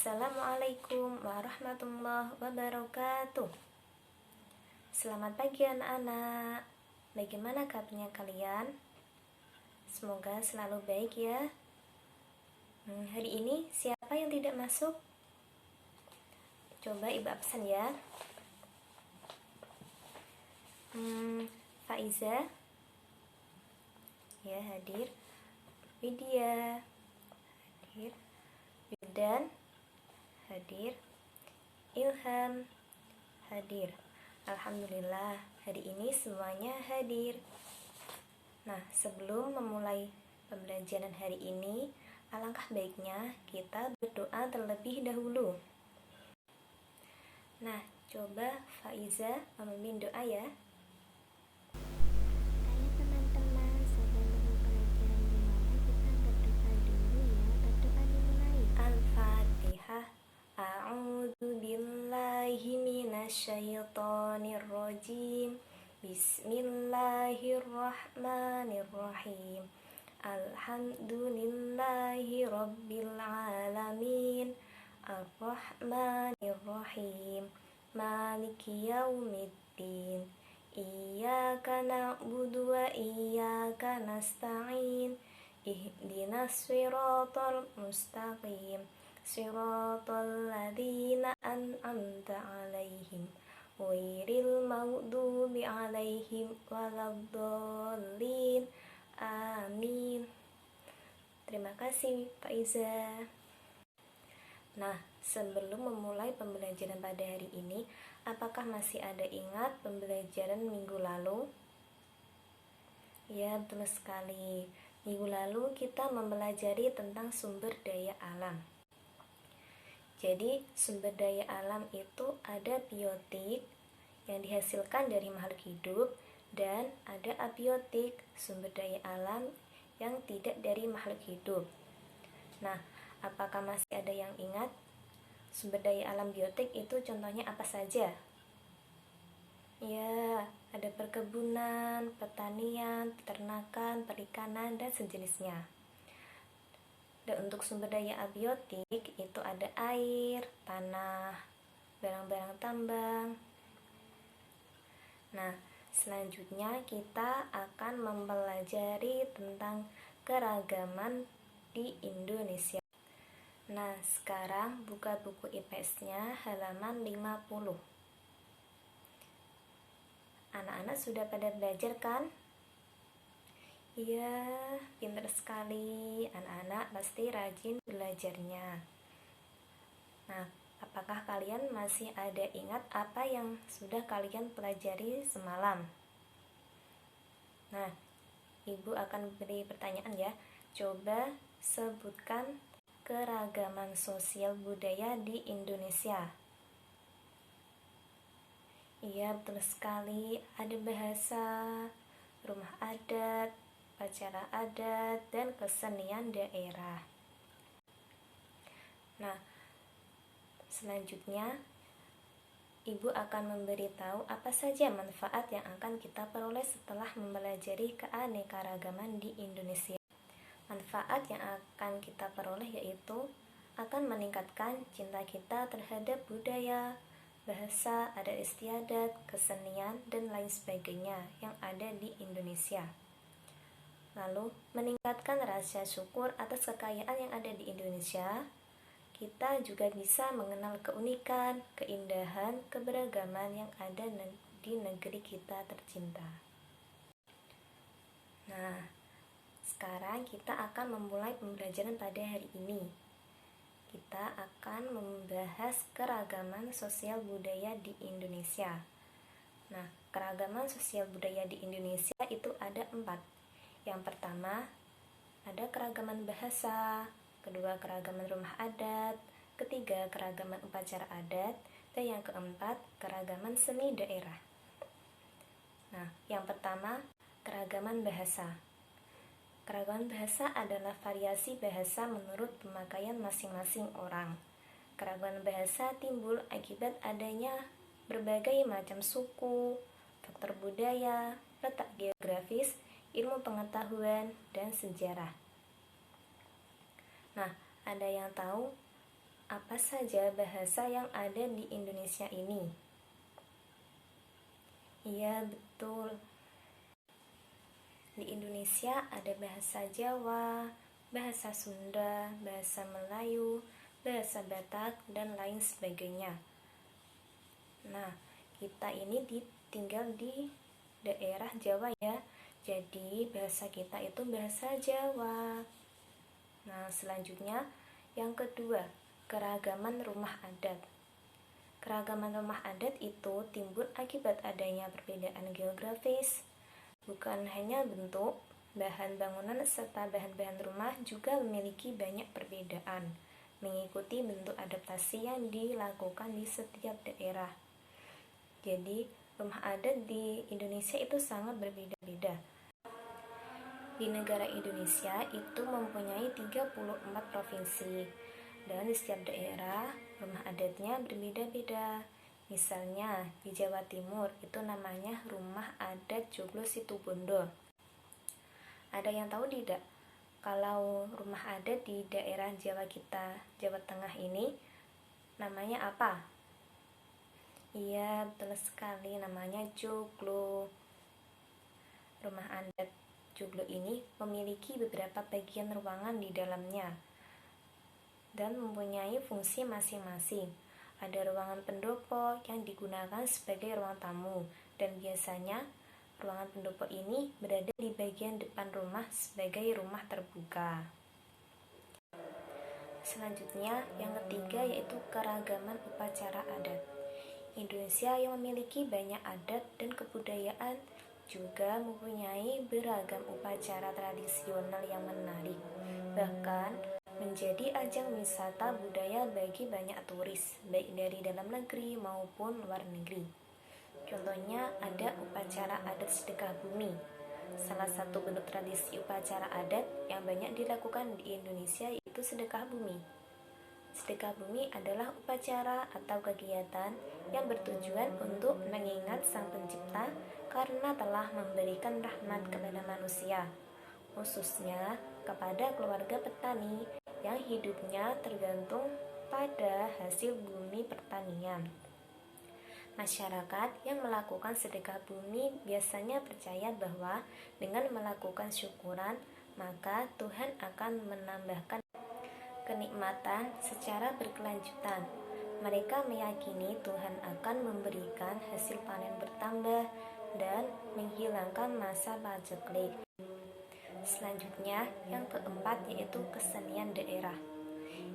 Assalamualaikum warahmatullahi wabarakatuh. Selamat pagi anak-anak. Bagaimana kabarnya kalian? Semoga selalu baik ya. Hari ini siapa yang tidak masuk? Coba ibu absen ya. Faiza ya hadir. Widya hadir. Wildan hadir. Ilham hadir. Alhamdulillah, hari ini semuanya hadir. Nah, sebelum memulai pembelajaran hari ini, alangkah baiknya kita berdoa terlebih dahulu. Nah, coba Faiza memimpin doa ya. Ayo teman-teman, sebelum pelajaran dimulai kita berdoa dulu ya. Berdoa dimulai. Al-Fatihah. A'udzu billahi minasyaitonir rajim. Bismillahirrahmanirrahim. Alhamdulillahi rabbil alamin. Ar-Rahmanir-Rahim. Maliki yaumiddin. Iyyaka na'budu wa iyyaka nasta'in. Ihdinas siratal mustaqim. Siratal ladzina an'amta 'alaihim ghairil maghdubi 'alaihim waladdallin. Amin. Terima kasih Faiza. Nah, sebelum memulai pembelajaran pada hari ini, apakah masih ada ingat pembelajaran minggu lalu? Ya, betul sekali. Minggu lalu kita mempelajari tentang sumber daya alam. Jadi, sumber daya alam itu ada biotik yang dihasilkan dari makhluk hidup dan ada abiotik, sumber daya alam yang tidak dari makhluk hidup. Nah, apakah masih ada yang ingat? Sumber daya alam biotik itu contohnya apa saja? Ya, ada perkebunan, pertanian, peternakan, perikanan, dan sejenisnya. Dan untuk sumber daya abiotik itu ada air, tanah, barang-barang tambang. Nah, selanjutnya kita akan mempelajari tentang keragaman di Indonesia. Nah, sekarang buka buku IPS-nya halaman 50. Anak-anak sudah pada belajar kan? Iya, pintar sekali. Anak-anak pasti rajin belajarnya. Nah, apakah kalian masih ada ingat apa yang sudah kalian pelajari semalam? Nah, Ibu akan beri pertanyaan ya. Coba sebutkan keragaman sosial budaya di Indonesia. Iya, betul sekali. Ada bahasa, rumah adat, upacara adat, dan kesenian daerah. Nah, selanjutnya Ibu akan memberitahu apa saja manfaat yang akan kita peroleh setelah mempelajari keanekaragaman di Indonesia. Manfaat yang akan kita peroleh yaitu akan meningkatkan cinta kita terhadap budaya, bahasa, adat istiadat, kesenian, dan lain sebagainya yang ada di Indonesia. Lalu, meningkatkan rasa syukur atas kekayaan yang ada di Indonesia. Kita juga bisa mengenal keunikan, keindahan, keberagaman yang ada di negeri kita tercinta. Nah, sekarang kita akan memulai pembelajaran pada hari ini. Kita akan membahas keragaman sosial budaya di Indonesia. Nah, keragaman sosial budaya di Indonesia itu ada 4. Yang pertama, ada keragaman bahasa, kedua keragaman rumah adat, ketiga keragaman upacara adat, dan yang keempat keragaman seni daerah. Nah, yang pertama, keragaman bahasa. Keragaman bahasa adalah variasi bahasa menurut pemakaian masing-masing orang. Keragaman bahasa timbul akibat adanya berbagai macam suku, faktor budaya, letak geografis, ilmu pengetahuan, dan sejarah. Nah, ada yang tahu Apa saja bahasa yang ada di Indonesia ini? Iya, betul. Di Indonesia ada bahasa Jawa, bahasa Sunda, bahasa Melayu, bahasa Batak, dan lain sebagainya. Nah, kita ini tinggal di daerah Jawa ya, jadi bahasa kita itu bahasa Jawa. Nah, selanjutnya yang kedua, keragaman rumah adat. Keragaman rumah adat itu timbul akibat adanya perbedaan geografis, bukan hanya bentuk, bahan bangunan serta bahan-bahan rumah juga memiliki banyak perbedaan, mengikuti bentuk adaptasi yang dilakukan di setiap daerah. Jadi, rumah adat di Indonesia itu sangat berbeda-beda. Di negara Indonesia itu mempunyai 34 provinsi, dan di setiap daerah rumah adatnya berbeda-beda. Misalnya di Jawa Timur itu namanya Rumah Adat Joglo Situbondo. Ada yang tahu tidak kalau rumah adat di daerah Jawa kita, Jawa Tengah ini namanya apa? Iya, betul sekali, namanya joglo. Rumah adat joglo ini memiliki beberapa bagian ruangan di dalamnya dan mempunyai fungsi masing-masing. Ada ruangan pendopo yang digunakan sebagai ruang tamu, dan biasanya ruangan pendopo ini berada di bagian depan rumah sebagai rumah terbuka. Selanjutnya, yang ketiga yaitu keragaman upacara adat. Indonesia yang memiliki banyak adat dan kebudayaan juga mempunyai beragam upacara tradisional yang menarik, bahkan menjadi ajang wisata budaya bagi banyak turis, baik dari dalam negeri maupun luar negeri. Contohnya ada upacara adat sedekah bumi. Salah satu bentuk tradisi upacara adat yang banyak dilakukan di Indonesia yaitu sedekah bumi. Sedekah bumi adalah upacara atau kegiatan yang bertujuan untuk mengingat Sang Pencipta karena telah memberikan rahmat kepada manusia, khususnya kepada keluarga petani yang hidupnya tergantung pada hasil bumi pertanian. Masyarakat yang melakukan sedekah bumi biasanya percaya bahwa dengan melakukan syukuran, maka Tuhan akan menambahkan kenikmatan secara berkelanjutan. Mereka meyakini Tuhan akan memberikan hasil panen bertambah dan menghilangkan masa paceklik. Selanjutnya, yang keempat yaitu kesenian daerah.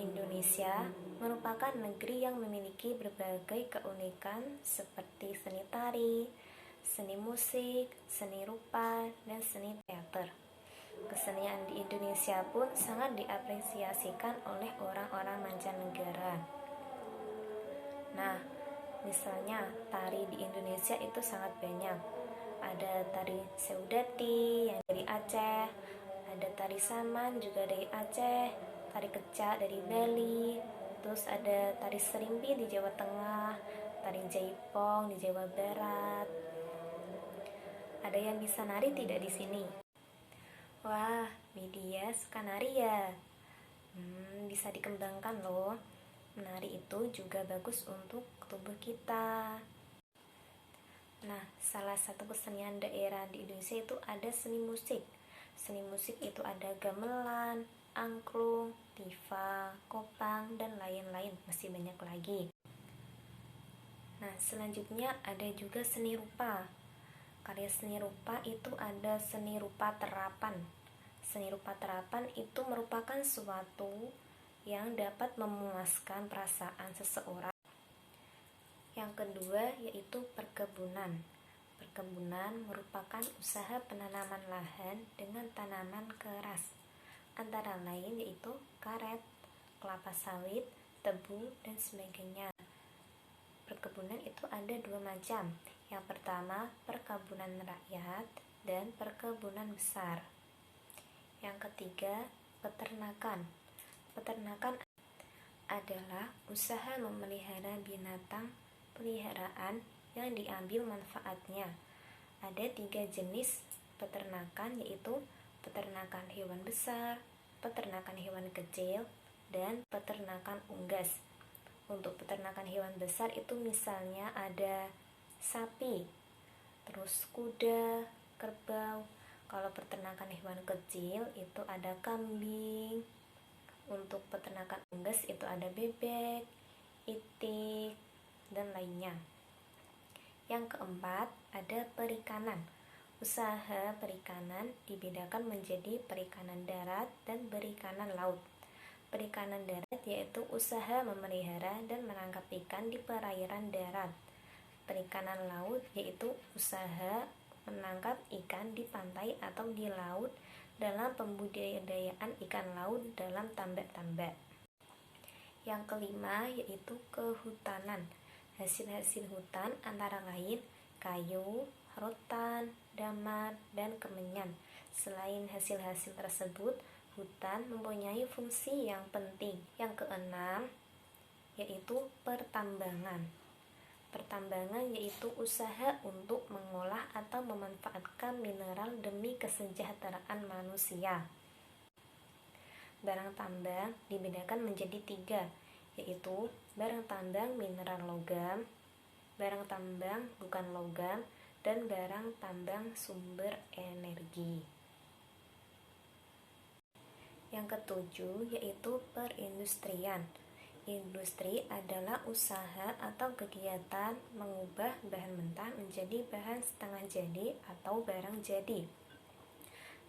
Indonesia merupakan negeri yang memiliki berbagai keunikan seperti seni tari, seni musik, seni rupa, dan seni teater. Kesenian di Indonesia pun sangat diapresiasikan oleh orang-orang mancanegara. Nah, misalnya tari di Indonesia itu sangat banyak. Ada tari Seudati yang dari Aceh, ada tari Saman juga dari Aceh, tari Kecak dari Bali, terus ada tari Serimpi di Jawa Tengah, tari Jaipong di Jawa Barat. Ada yang bisa nari tidak di sini? Wah, Widya suka nari ya? Bisa dikembangkan loh. Menari itu juga bagus untuk tubuh kita. Nah, salah satu kesenian daerah di Indonesia itu ada seni musik. Seni musik itu ada gamelan, angklung, tifa, kopang, dan lain-lain, masih banyak lagi. Nah, selanjutnya ada juga seni rupa. Karya seni rupa itu ada seni rupa terapan. Seni rupa terapan itu merupakan suatu yang dapat memuaskan perasaan seseorang. Yang kedua yaitu perkebunan. Perkebunan merupakan usaha penanaman lahan dengan tanaman keras, antara lain yaitu karet, kelapa sawit, tebu, dan sebagainya. Perkebunan itu ada dua macam. Yang pertama, perkebunan rakyat dan perkebunan besar. Yang ketiga, peternakan. Peternakan adalah usaha memelihara binatang peliharaan yang diambil manfaatnya. Ada 3 jenis peternakan yaitu peternakan hewan besar, peternakan hewan kecil, dan peternakan unggas. Untuk peternakan hewan besar itu misalnya ada sapi, terus kuda, kerbau. Kalau peternakan hewan kecil itu ada kambing. Untuk peternakan unggas itu ada bebek, itik, dan lainnya. Yang keempat, ada perikanan. Usaha perikanan dibedakan menjadi perikanan darat dan perikanan laut. Perikanan darat yaitu usaha memelihara dan menangkap ikan di perairan darat. Perikanan laut yaitu usaha menangkap ikan di pantai atau di laut dalam pembudidayaan ikan laut dalam tambak-tambak. Yang kelima yaitu kehutanan. Hasil-hasil hutan antara lain kayu, rotan, damar, dan kemenyan. Selain hasil-hasil tersebut, hutan mempunyai fungsi yang penting. Yang keenam yaitu pertambangan. Pertambangan yaitu usaha untuk mengolah atau memanfaatkan mineral demi kesejahteraan manusia. Barang tambang dibedakan menjadi 3, yaitu barang tambang mineral logam, barang tambang bukan logam, dan barang tambang sumber energi. Yang ketujuh yaitu perindustrian. Industri adalah usaha atau kegiatan mengubah bahan mentah menjadi bahan setengah jadi atau barang jadi.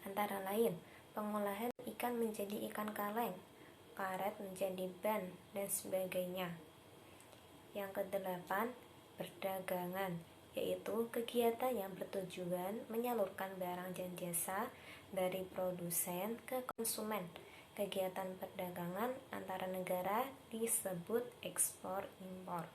Antara lain, pengolahan ikan menjadi ikan kaleng, karet menjadi ban, dan sebagainya. Yang kedelapan, perdagangan, yaitu kegiatan yang bertujuan menyalurkan barang dan jasa dari produsen ke konsumen. Kegiatan perdagangan antara negara disebut ekspor-impor.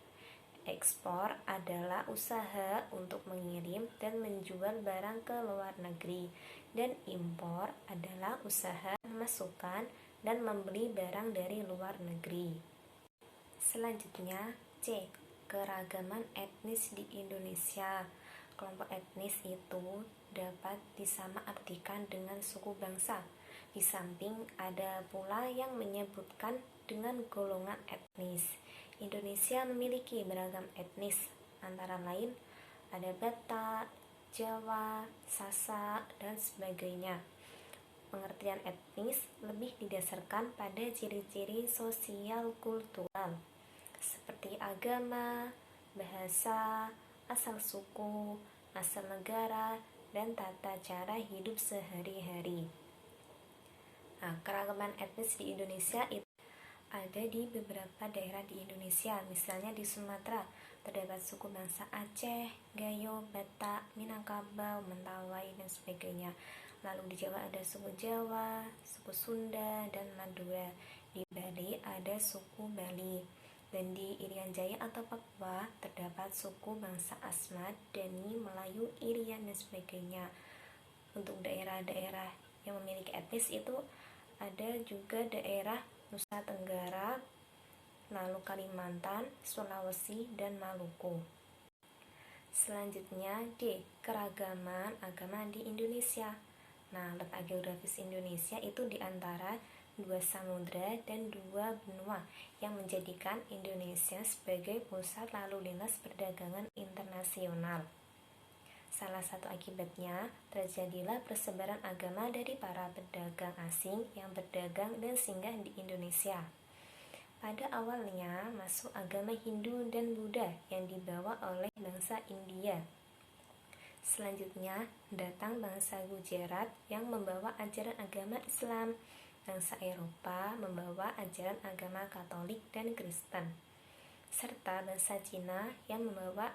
Ekspor adalah usaha untuk mengirim dan menjual barang ke luar negeri, dan impor adalah usaha memasukkan dan membeli barang dari luar negeri. Selanjutnya, C. Keragaman etnis di Indonesia. Kelompok etnis itu dapat disamaartikan dengan suku bangsa. Di samping ada pula yang menyebutkan dengan golongan etnis. Indonesia memiliki beragam etnis, antara lain ada Batak, Jawa, Sasak, dan sebagainya. Pengertian etnis lebih didasarkan pada ciri-ciri sosial kultural seperti agama, bahasa, asal suku, asal negara, dan tata cara hidup sehari-hari. Nah, keragaman etnis di Indonesia itu ada di beberapa daerah di Indonesia. Misalnya di Sumatera terdapat suku bangsa Aceh, Gayo, Batak, Minangkabau, Mentawai, dan sebagainya. Lalu di Jawa ada suku Jawa, suku Sunda, dan Madura. Di Bali ada suku Bali. Dan di Irian Jaya atau Papua terdapat suku bangsa Asmat, Dani, Melayu, Irian, dan sebagainya. Untuk daerah-daerah yang memiliki etnis itu ada juga daerah Nusa Tenggara, lalu Kalimantan, Sulawesi, dan Maluku. Selanjutnya D. Keragaman agama di Indonesia. Nah, letak geografis Indonesia itu di antara 2 samudra dan 2 benua yang menjadikan Indonesia sebagai pusat lalu lintas perdagangan internasional. Salah satu akibatnya, terjadilah persebaran agama dari para pedagang asing yang berdagang dan singgah di Indonesia. Pada awalnya, masuk agama Hindu dan Buddha yang dibawa oleh bangsa India. Selanjutnya, datang bangsa Gujarat yang membawa ajaran agama Islam. Bangsa Eropa membawa ajaran agama Katolik dan Kristen. Serta bangsa Cina yang membawa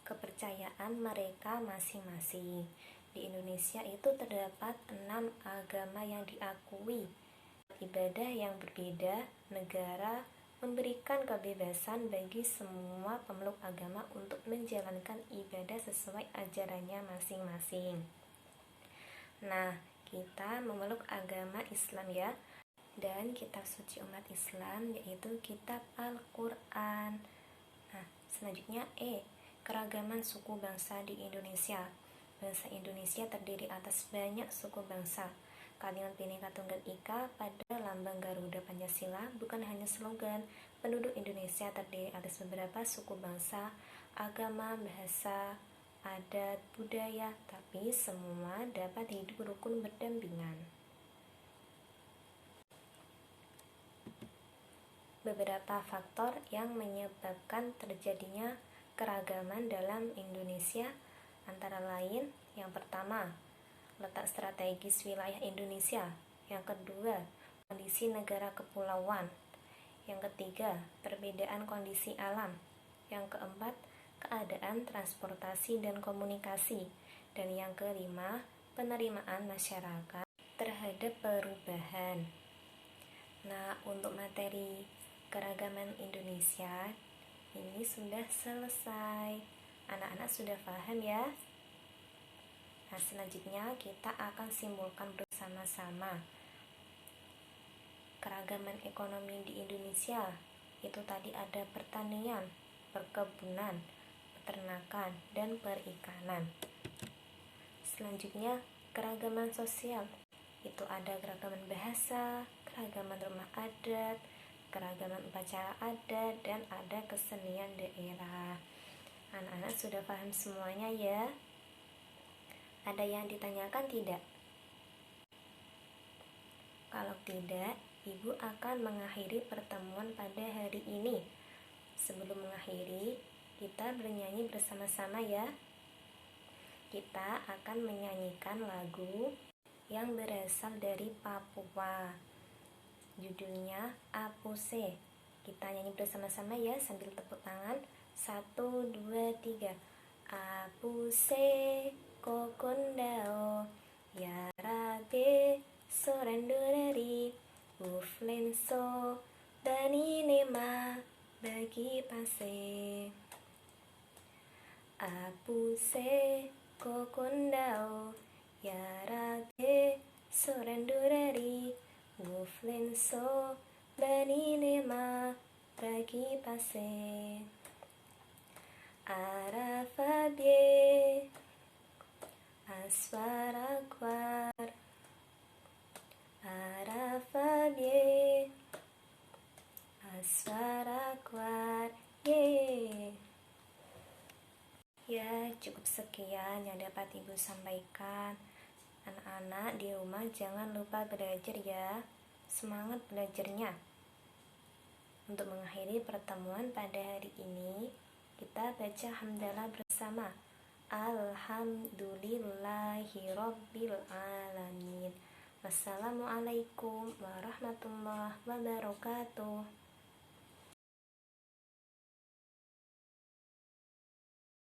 kepercayaan mereka masing-masing. Di Indonesia itu terdapat 6 agama yang diakui. Ibadah yang berbeda, negara memberikan kebebasan bagi semua pemeluk agama untuk menjalankan ibadah sesuai ajarannya masing-masing. Nah, kita memeluk agama Islam ya, dan kitab suci umat Islam yaitu kitab Al-Quran. Nah, selanjutnya E. Keragaman suku bangsa di Indonesia. Bangsa Indonesia terdiri atas banyak suku bangsa. Kalimat Bhinneka Tunggal Ika pada lambang Garuda Pancasila bukan hanya slogan. Penduduk Indonesia terdiri atas beberapa suku bangsa, agama, bahasa, adat, budaya, tapi semua dapat hidup rukun berdampingan. Beberapa faktor yang menyebabkan terjadinya keragaman dalam Indonesia antara lain, yang pertama, letak strategis wilayah Indonesia. Yang kedua, kondisi negara kepulauan. Yang ketiga, perbedaan kondisi alam. Yang keempat, keadaan transportasi dan komunikasi. Dan yang kelima, penerimaan masyarakat terhadap perubahan. Nah, untuk materi keragaman Indonesia ini sudah selesai. Anak-anak sudah paham ya? Nah, selanjutnya kita akan simpulkan bersama-sama. Keragaman ekonomi di Indonesia itu tadi ada pertanian, perkebunan, peternakan, dan perikanan. Selanjutnya, keragaman sosial itu ada keragaman bahasa, keragaman rumah adat, keragaman upacara adat, dan ada kesenian daerah. Anak-anak sudah paham semuanya ya? Ada yang ditanyakan tidak? Kalau tidak, Ibu akan mengakhiri pertemuan pada hari ini. Sebelum mengakhiri, kita bernyanyi bersama-sama ya. Kita akan menyanyikan lagu yang berasal dari Papua. Judulnya Apuse. Kita nyanyi bersama-sama ya sambil tepuk tangan. 1, 2, 3. Apuse kokondao yarabe sorandurari uflenso dani nema bagi pase. Apuse kokondao yarabe sorandurari uflenso dani nema bagi pase. Arafabie aswara kwar, arafabie aswara kwar, ye. Ya, cukup sekian yang dapat Ibu sampaikan. Anak-anak di rumah jangan lupa belajar ya. Semangat belajarnya. Untuk mengakhiri pertemuan pada hari ini, kita baca hamdalah bersama. Alhamdulillahirabbil alamin. Wassalamualaikum warahmatullahi wabarakatuh.